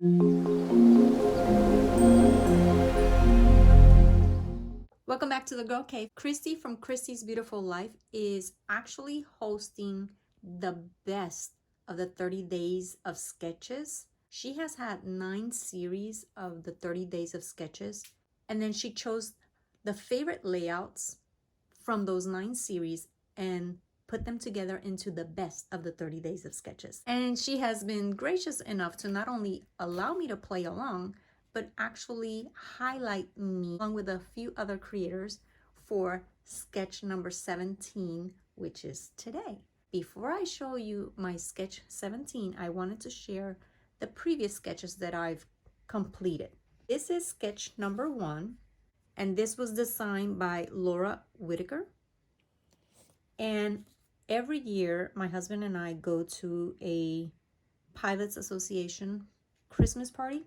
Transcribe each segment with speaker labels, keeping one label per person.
Speaker 1: Welcome back to the Girl Cave. Christy from Christy's Beautiful Life is actually hosting the best of the 30 days of sketches. She has had 9 series of the 30 days of sketches, and then she chose the favorite layouts from those 9 series and put them together into the best of the 30 days of sketches. And she has been gracious enough to not only allow me to play along, but actually highlight me along with a few other creators for sketch number 17, which is today. Before I show you my sketch 17, I wanted to share the previous sketches that I've completed. This is sketch number 1, and this was designed by Laura Whitaker. And every year, my husband and I go to a Pilots Association Christmas party,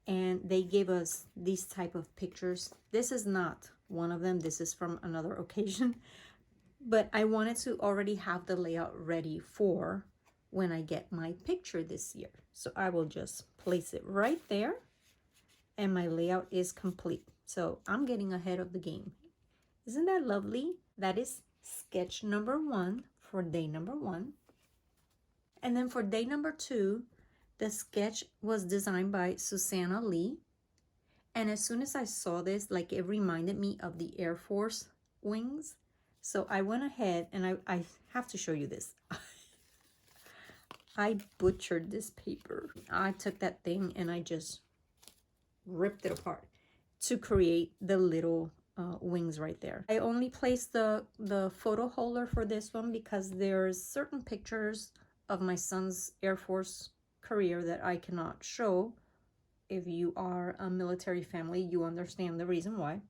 Speaker 1: and they gave us these type of pictures. This is not one of them. This is from another occasion. But I wanted to already have the layout ready for when I get my picture this year. So I will just place it right there, and my layout is complete. So I'm getting ahead of the game. Isn't that lovely? That is sketch number 1 for day number 1. And then for day number 2, the sketch was designed by Susanna Lee. And as soon as I saw this, like, it reminded me of the Air Force wings. So I went ahead and I have to show you this. I butchered this paper. I took that thing and I just ripped it apart to create the little wings right there. I only placed the photo holder for this one because there's certain pictures of my son's Air Force career that I cannot show. If you are a military family, you understand the reason why.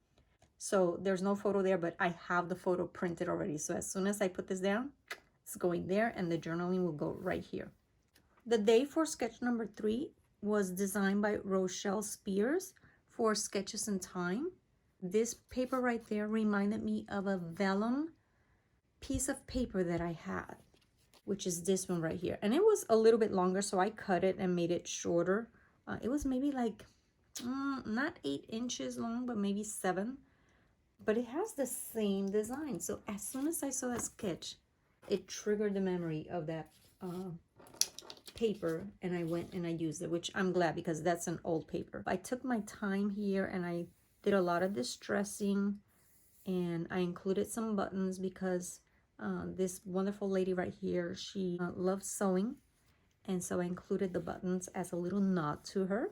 Speaker 1: So there's no photo there, but I have the photo printed already. So as soon as I put this down, it's going there, and the journaling will go right here. The day for sketch number 3 was designed by Rochelle Spears for Sketches in Time. This paper right there reminded me of a vellum piece of paper that I had, which is this one right here. And it was a little bit longer, so I cut it and made it shorter. It was maybe like, not 8 inches long, but maybe 7. But it has the same design. So as soon as I saw that sketch, it triggered the memory of that paper, and I went and I used it, which I'm glad because that's an old paper. I took my time here and I did a lot of distressing, and I included some buttons because this wonderful lady right here, she loves sewing, and so I included the buttons as a little nod to her.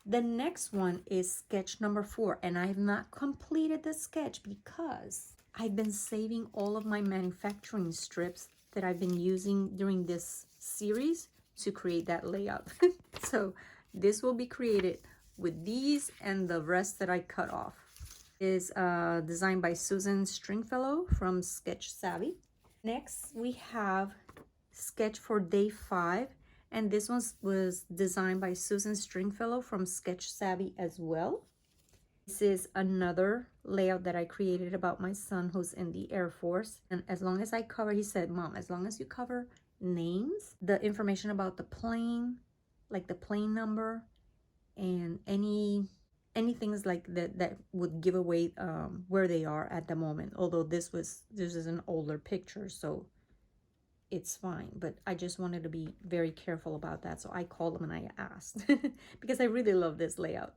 Speaker 1: The next one is sketch number 4, and I have not completed the sketch because I've been saving all of my manufacturing strips that I've been using during this series to create that layout. So this will be created with these and the rest that I cut off. It is designed by Susan Stringfellow from Sketch Savvy. Next, we have sketch for day 5. And this one was designed by Susan Stringfellow from Sketch Savvy as well. This is another layout that I created about my son who's in the Air Force. And as long as I cover, he said, Mom, as long as you cover names, the information about the plane, like the plane number, and anything like that would give away where they are at the moment. Although this is an older picture, so it's fine, but I just wanted to be very careful about that. So I called them and I asked because I really love this layout.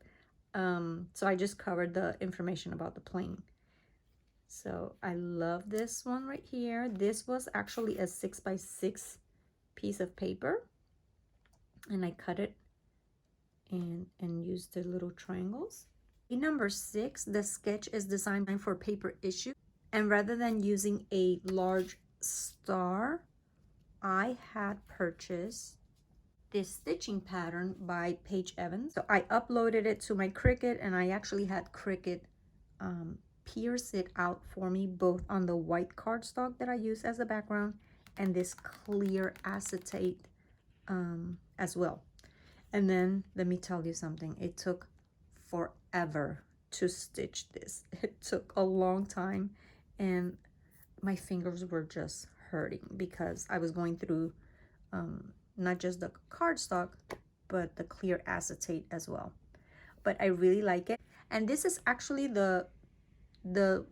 Speaker 1: So I just covered the information about the plane. So I love this one right here. This was actually a 6x6 piece of paper, and I cut it and used the little triangles. Number 6, the sketch is designed for paper issue, and rather than using a large star, I had purchased this stitching pattern by Paige Evans. So I uploaded it to my Cricut, and I actually had Cricut pierce it out for me, both on the white cardstock that I use as a background and this clear acetate as well. And then let me tell you something, it took forever to stitch this. It took a long time, and my fingers were just hurting because I was going through not just the cardstock, but the clear acetate as well. But I really like it. And this is actually the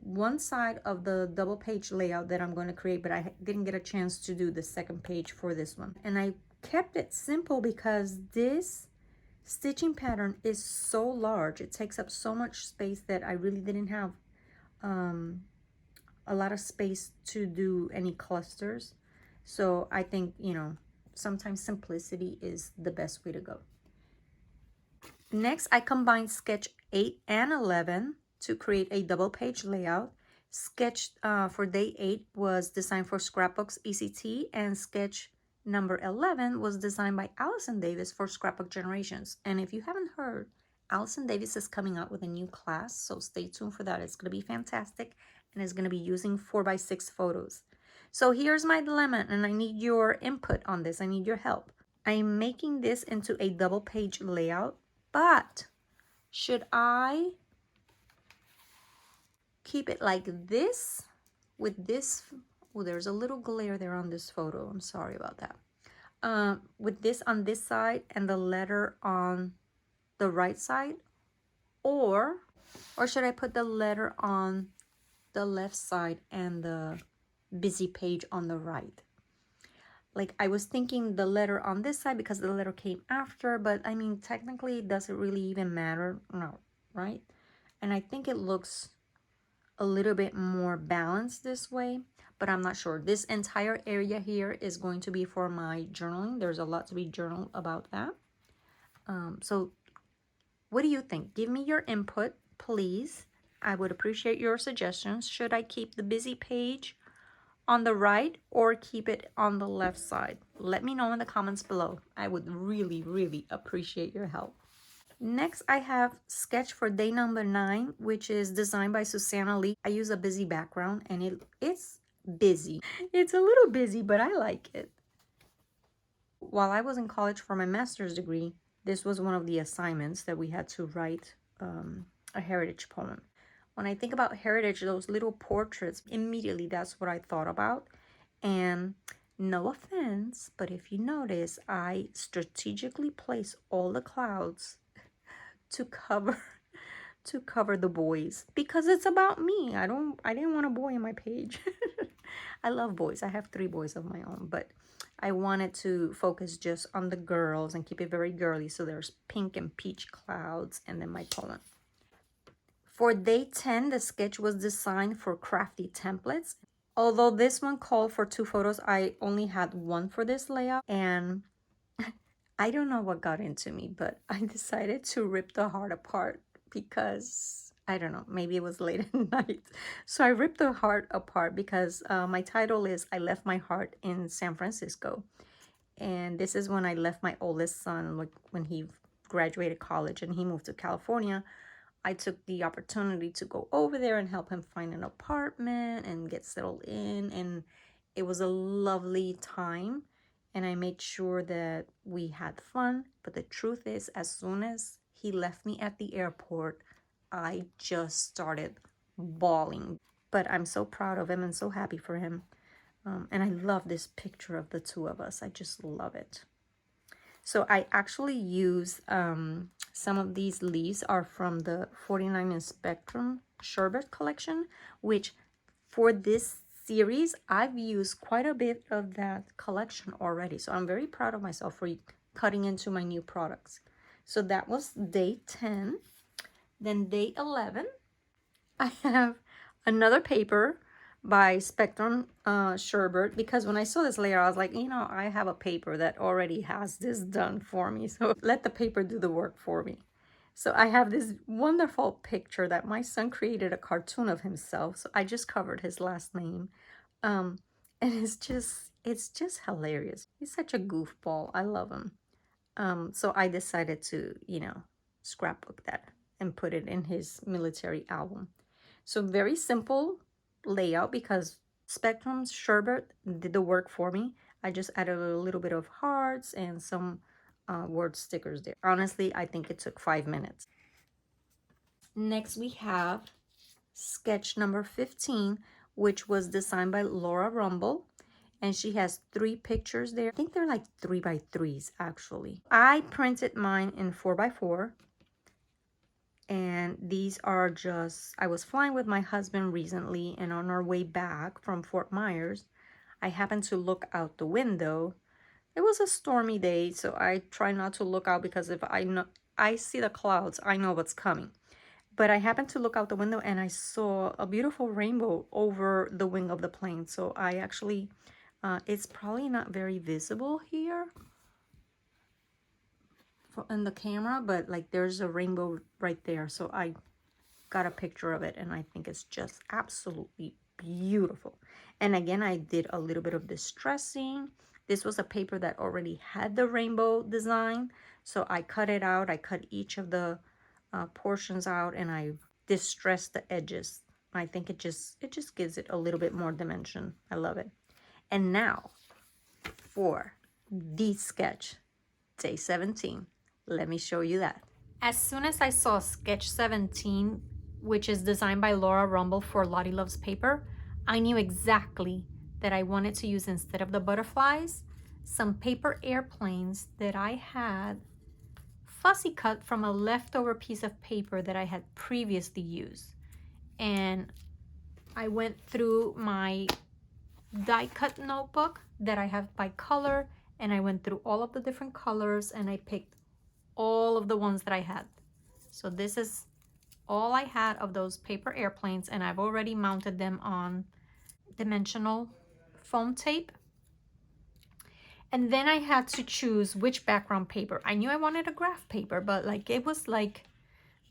Speaker 1: one side of the double page layout that I'm going to create, but I didn't get a chance to do the second page for this one. And I kept it simple because this stitching pattern is so large. It takes up so much space that I really didn't have a lot of space to do any clusters. So I think, you know, sometimes simplicity is the best way to go. Next, I combined sketch 8 and 11 to create a double page layout. Sketch for day 8 was designed for Scrapbooks ECT, and sketch number 11 was designed by Allison Davis for Scrapbook Generations. And if you haven't heard, Allison Davis is coming out with a new class, so stay tuned for that. It's going to be fantastic, and it's going to be using 4x6 photos. So here's my dilemma, and I need your input on this. I need your help. I'm making this into a double page layout, but should I keep it like this with this? Oh, there's a little glare there on this photo. I'm sorry about that. With this on this side and the letter on the right side, or should I put the letter on the left side and the busy page on the right? Like, I was thinking the letter on this side because the letter came after, but I mean, technically, does it really even matter? No, right? And I think it looks a little bit more balanced this way, but I'm not sure. This entire area here is going to be for my journaling. There's a lot to be journaled about that. So what do you think? Give me your input, please. I would appreciate your suggestions. Should I keep the busy page on the right or keep it on the left side? Let me know in the comments below. I would really, really appreciate your help. Next, I have sketch for day number 9, which is designed by Susanna Lee. I use a busy background, and it's busy. It's a little busy, but I like it. While I was in college for my master's degree, this was one of the assignments that we had to write a heritage poem. When I think about heritage, those little portraits, immediately that's what I thought about. And no offense, but if you notice, I strategically place all the clouds to cover the boys because it's about me. I didn't want a boy in my page. I love boys. I have 3 boys of my own, but I wanted to focus just on the girls and keep it very girly. So there's pink and peach clouds and then my poem. For day 10, the sketch was designed for crafty templates. Although this one called for 2 photos, I only had 1 for this layout, and I don't know what got into me, but I decided to rip the heart apart because, I don't know, maybe it was late at night. So I ripped the heart apart because my title is I Left My Heart in San Francisco. And this is when I left my oldest son, like when he graduated college and he moved to California. I took the opportunity to go over there and help him find an apartment and get settled in. And it was a lovely time. And I made sure that we had fun. But the truth is, as soon as he left me at the airport, I just started bawling. But I'm so proud of him and so happy for him. And I love this picture of the 2 of us. I just love it. So I actually use some of these leaves are from the 49 in Spectrum Sherbet collection, which for this series, I've used quite a bit of that collection already. So I'm very proud of myself for cutting into my new products. So that was day 10. Then day 11, I have another paper by Spectrum Sherbet, because when I saw this layer, I was like, you know, I have a paper that already has this done for me. So let the paper do the work for me. So I have this wonderful picture that my son created a cartoon of himself. So I just covered his last name. And it's just hilarious. He's such a goofball. I love him. So I decided to, you know, scrapbook that and put it in his military album. So very simple layout because Spectrum Sherbet did the work for me. I just added a little bit of hearts and some word stickers there. Honestly, I think it took 5 minutes. Next, we have sketch number 15, which was designed by Laura Rumble. and she has 3 pictures there. I think they're like 3x3s actually. I printed mine in 4x4, and these are just, I was flying with my husband recently, and on our way back from Fort Myers, I happened to look out the window. It was a stormy day, so I try not to look out, because if I see the clouds, I know what's coming. But I happened to look out the window and I saw a beautiful rainbow over the wing of the plane. So I actually, it's probably not very visible here in the camera, but like there's a rainbow right there. So I got a picture of it, and I think it's just absolutely beautiful. And again, I did a little bit of distressing. This was a paper that already had the rainbow design, so I cut it out. I cut each of the portions out, and I distressed the edges. I think it just gives it a little bit more dimension. I love it. And now for the sketch, day 17. Let me show you that. As soon as I saw sketch 17, which is designed by Laura Rumble for Lottie Loves Paper, I knew exactly that I wanted to use, instead of the butterflies, some paper airplanes that I had fussy cut from a leftover piece of paper that I had previously used. And I went through my die cut notebook that I have by color, and I went through all of the different colors, and I picked all of the ones that I had. So this is all I had of those paper airplanes, and I've already mounted them on dimensional foam tape. And then I had to choose which background paper. I knew I wanted a graph paper, but like it was like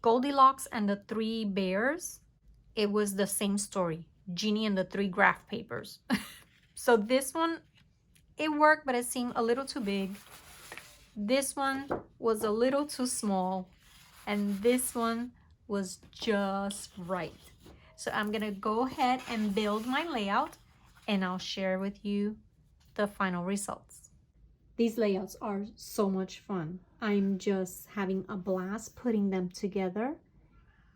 Speaker 1: Goldilocks and the 3 bears. It was the same story, Jeannie and the 3 graph papers. So this one, it worked, but it seemed a little too big. This one was a little too small, and this one was just right. So I'm gonna go ahead and build my layout, and I'll share with you the final results. These layouts are so much fun. I'm just having a blast putting them together,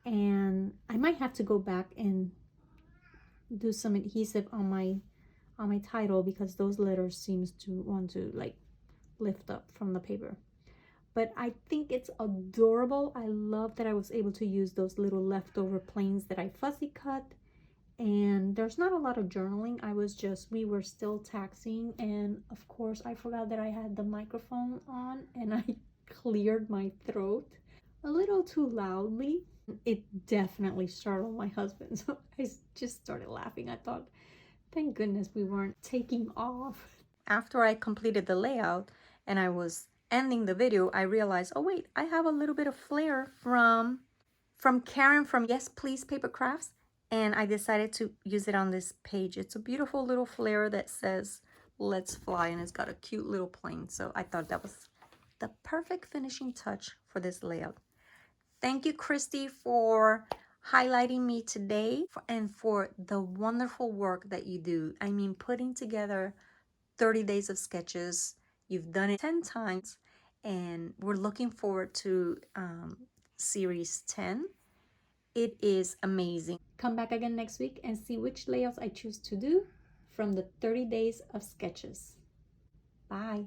Speaker 1: and I might have to go back and do some adhesive on my title, because those letters seems to want to like lift up from the paper. But I think it's adorable. I love that I was able to use those little leftover planes that I fussy cut. And there's not a lot of journaling. We were still taxiing, and of course I forgot that I had the microphone on, and I cleared my throat a little too loudly. It definitely startled my husband, so I just started laughing. I thought, thank goodness we weren't taking off. After I completed the layout and I was ending the video, I realized, oh wait, I have a little bit of flair from Karen from Yes Please Paper Crafts, and I decided to use it on this page. It's a beautiful little flare that says "Let's Fly," and it's got a cute little plane. So I thought that was the perfect finishing touch for this layout. Thank you, Christy, for highlighting me today, and for the wonderful work that you do. I mean, putting together 30 days of sketches. You've done it 10 times, and we're looking forward to series 10. It is amazing. Come back again next week and see which layouts I choose to do from the 30 days of sketches. Bye.